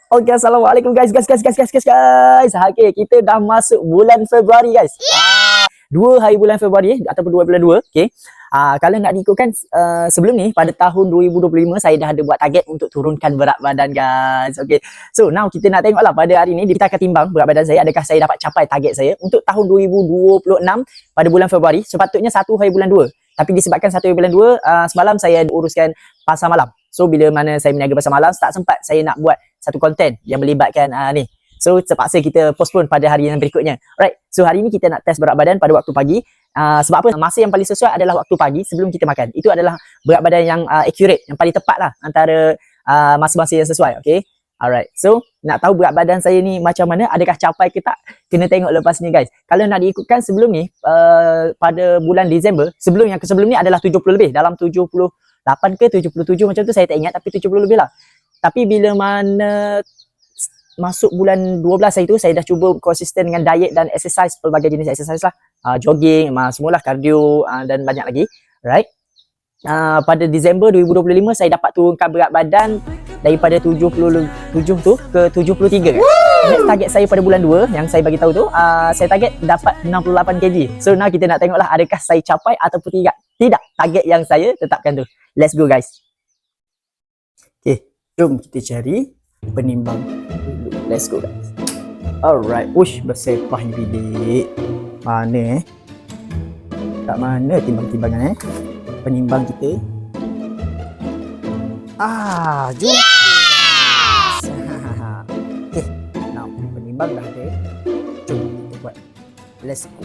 Okay, assalamualaikum guys. Okay, kita dah masuk bulan Februari guys. 2 hari bulan Februari ataupun 2 bulan 2. Okay. Kalau nak diikutkan sebelum ni pada tahun 2025 saya dah ada buat target untuk turunkan berat badan guys. Okay. So now kita nak tengoklah pada hari ni kita akan timbang berat badan saya, adakah saya dapat capai target saya untuk tahun 2026 pada bulan Februari. Sepatutnya 1 hari bulan 2. Tapi disebabkan 1 hari bulan 2 semalam saya uruskan pasar malam. So bila mana saya meniaga pasar malam, tak sempat saya nak buat satu konten yang melibatkan ni. So terpaksa kita postpone pada hari yang berikutnya. Alright. So hari ni kita nak test berat badan pada waktu pagi. Sebab apa? Masa yang paling sesuai adalah waktu pagi sebelum kita makan. Itu adalah berat badan yang accurate, yang paling tepat lah antara masa-masa yang sesuai. Okay. Alright. So nak tahu berat badan saya ni macam mana, adakah capai ke tak? Kena tengok lepas ni guys. Kalau nak diikutkan sebelum ni pada bulan Disember, sebelum ni adalah 70 lebih. Dalam 78 ke 77 macam tu saya tak ingat, tapi 70 lebih lah. Tapi bila mana masuk bulan 12 hari tu, saya dah cuba konsisten dengan diet dan exercise, pelbagai jenis exercise lah. Jogging, semualah, cardio dan banyak lagi. Right. Pada Disember 2025 saya dapat turunkan berat badan daripada 77 tu ke 73. Next target saya pada bulan 2 yang saya bagi tahu tu, saya target dapat 68 kg. So now kita nak tengoklah adakah saya capai ataupun tidak. Tidak target yang saya tetapkan tu. Let's go guys. Okay, jom kita cari penimbang dulu. Let's go guys. Alright. Ush, bersepah ni bilik. Mana tak mana timbang-timbangan penimbang kita. Jom. Yes! Okay, now penimbang dah ada. Jom kita buat. Let's go.